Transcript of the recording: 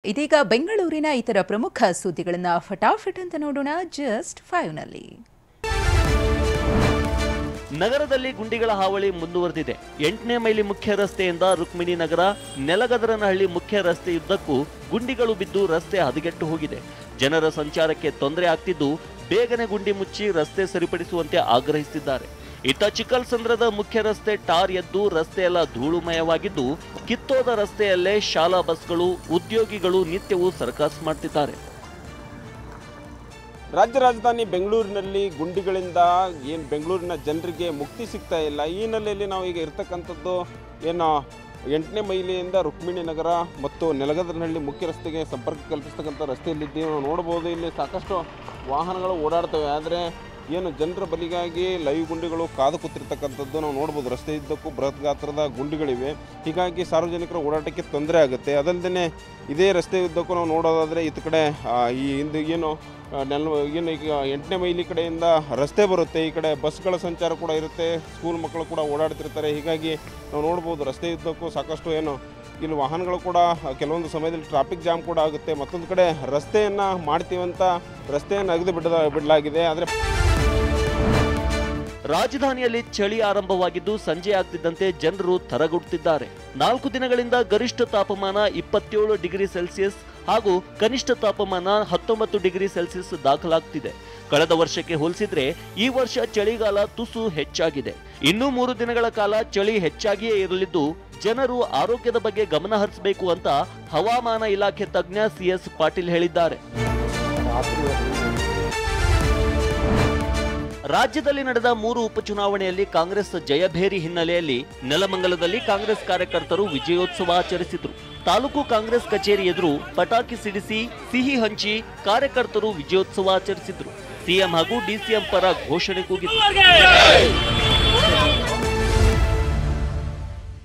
ಇದೀಗ ಬೆಂಗಳೂರಿನ ಇತರ ಪ್ರಮುಖ ಸುದ್ದಿಗಳನ್ನು ಫಟಾಫಟ್ ಅಂತ ನೋಡೋಣ ಜಸ್ಟ್ 5 ನಲ್ಲಿ. ನಗರದಲ್ಲಿ ಗುಂಡಿಗಳ ಹಾವಳಿ ಮುಂದುವರೆದಿದೆ. 8ನೇ ಮೈಲಿ ಮುಖ್ಯ ರಸ್ತೆಯಿಂದ ರುಕ್ಮಿಣಿ ನಗರ, ನೆಲಗದರನಹಳ್ಳಿ ಮುಖ್ಯ ರಸ್ತೆಯುದ್ದಕ್ಕೂ ಗುಂಡಿಗಳು ಬಿದ್ದು ರಸ್ತೆ ಹದಗೆಟ್ಟು ಹೋಗಿದೆ. ಜನರ ಸಂಚಾರಕ್ಕೆ ತೊಂದರೆ ಆಗ್ತಿದ್ದು ಬೇಗನೆ ಗುಂಡಿ ಮುಚ್ಚಿ ರಸ್ತೆ ಸರಿಪಡಿಸುವಂತೆ ಆಗ್ರಹಿಸಿದ್ದಾರೆ. ಇತ್ತ ಚಿಕ್ಕಲ್ಸಂದ್ರದ ಮುಖ್ಯ ರಸ್ತೆ ಟಾರ್ ಎದ್ದು ರಸ್ತೆಯೆಲ್ಲ ಧೂಳುಮಯವಾಗಿದ್ದು ಕಿತ್ತೋದ ರಸ್ತೆಯಲ್ಲೇ ಶಾಲಾ ಬಸ್ಗಳು, ಉದ್ಯೋಗಿಗಳು ನಿತ್ಯವೂ ಸರ್ಕಸ್ ಮಾಡ್ತಿದ್ದಾರೆ. ರಾಜ್ಯ ರಾಜಧಾನಿ ಬೆಂಗಳೂರಿನಲ್ಲಿ ಗುಂಡಿಗಳಿಂದ ಏನು ಬೆಂಗಳೂರಿನ ಜನರಿಗೆ ಮುಕ್ತಿ ಸಿಗ್ತಾ ಇಲ್ಲ. ಈ ಹಿನ್ನೆಲೆಯಲ್ಲಿ ನಾವು ಈಗ ಇರ್ತಕ್ಕಂಥದ್ದು ಏನು 8ನೇ ಮೈಲಿಯಿಂದ ರುಕ್ಮಿಣಿ ನಗರ ಮತ್ತು ನೆಲಗದರನಹಳ್ಳಿ ಮುಖ್ಯ ರಸ್ತೆಗೆ ಸಂಪರ್ಕ ಕಲ್ಪಿಸ್ತಕ್ಕಂಥ ರಸ್ತೆಯಲ್ಲಿದ್ದೀವಿ. ನಾವು ನೋಡ್ಬೋದು ಇಲ್ಲಿ ಸಾಕಷ್ಟು ವಾಹನಗಳು ಓಡಾಡ್ತವೆ. ಆದರೆ ಏನು ಜನರ ಬಲಿಗಾಗಿ ಲೈವ್ ಗುಂಡಿಗಳು ಕಾದು ಕೂತಿರ್ತಕ್ಕಂಥದ್ದು ನಾವು ನೋಡ್ಬೋದು. ರಸ್ತೆ ಇದ್ದಕ್ಕೂ ಬೃಹತ್ ಗಾತ್ರದ ಗುಂಡಿಗಳಿವೆ. ಹೀಗಾಗಿ ಸಾರ್ವಜನಿಕರ ಓಡಾಟಕ್ಕೆ ತೊಂದರೆ ಆಗುತ್ತೆ. ಅದಲ್ಲದೆ ಇದೇ ರಸ್ತೆ ಉದ್ದಕ್ಕೂ ನಾವು ನೋಡೋದಾದರೆ ಈ ಕಡೆ ಈ ಹಿಂದೆ ಏನು ಈಗ 8ನೇ ಮೈಲಿ ಕಡೆಯಿಂದ ರಸ್ತೆ ಬರುತ್ತೆ. ಈ ಕಡೆ ಬಸ್ಗಳ ಸಂಚಾರ ಕೂಡ ಇರುತ್ತೆ, ಸ್ಕೂಲ್ ಮಕ್ಕಳು ಕೂಡ ಓಡಾಡ್ತಿರ್ತಾರೆ. ಹೀಗಾಗಿ ನಾವು ನೋಡ್ಬೋದು ರಸ್ತೆ ಉದ್ದಕ್ಕೂ ಸಾಕಷ್ಟು ಇಲ್ಲಿ ವಾಹನಗಳು ಕೂಡ ಕೆಲವೊಂದು ಸಮಯದಲ್ಲಿ ಟ್ರಾಫಿಕ್ ಜಾಮ್ ಕೂಡ ಆಗುತ್ತೆ. ಮತ್ತೊಂದು ಕಡೆ ರಸ್ತೆಯನ್ನು ಮಾಡ್ತೀವಂತ ರಸ್ತೆಯನ್ನು ಅಗೆದು ಬಿಡಲಾಗಿದೆ. ಆದರೆ ರಾಜಧಾನಿಯಲ್ಲಿ ಚಳಿ ಆರಂಭವಾಗಿದ್ದು ಸಂಜೆ ಆಗ್ತಿದ್ದಂತೆ ಜನರು ತರಗುಡುತ್ತಿದ್ದಾರೆ. 4 ದಿನಗಳಿಂದ ಗರಿಷ್ಠ ತಾಪಮಾನ 27 ಡಿಗ್ರಿ ಸೆಲ್ಸಿಯಸ್ ಹಾಗೂ ಕನಿಷ್ಠ ತಾಪಮಾನ 19 ಡಿಗ್ರಿ ಸೆಲ್ಸಿಯಸ್ ದಾಖಲಾಗ್ತಿದೆ. ಕಳೆದ ವರ್ಷಕ್ಕೆ ಹೋಲಿಸಿದ್ರೆ ಈ ವರ್ಷ ಚಳಿಗಾಲ ತುಸು ಹೆಚ್ಚಾಗಿದೆ. ಇನ್ನೂ 3 ದಿನಗಳ ಕಾಲ ಚಳಿ ಹೆಚ್ಚಾಗಿಯೇ ಇರಲಿದ್ದು ಜನರು ಆರೋಗ್ಯದ ಬಗ್ಗೆ ಗಮನ ಹರಿಸಬೇಕು ಅಂತ ಹವಾಮಾನ ಇಲಾಖೆ ತಜ್ಞ CS ಪಾಟೀಲ್ ಹೇಳಿದ್ದಾರೆ. ರಾಜ್ಯದಲ್ಲಿ ನಡೆದ 3 ಉಪಚುನಾವಣೆಯಲ್ಲಿ ಕಾಂಗ್ರೆಸ್ ಜಯಭೇರಿ ಹಿನ್ನೆಲೆಯಲ್ಲಿ ನೆಲಮಂಗಲದಲ್ಲಿ ಕಾಂಗ್ರೆಸ್ ಕಾರ್ಯಕರ್ತರು ವಿಜಯೋತ್ಸವ ಆಚರಿಸಿದರು. ತಾಲೂಕು ಕಾಂಗ್ರೆಸ್ ಕಚೇರಿ ಎದುರು ಪಟಾಕಿ ಸಿಡಿಸಿ ಸಿಹಿ ಹಂಚಿ ಕಾರ್ಯಕರ್ತರು ವಿಜಯೋತ್ಸವ ಆಚರಿಸಿದರು. ಸಿಎಂ ಹಾಗೂ DCM ಪರ ಘೋಷಣೆ ಕೂಗಿದರು.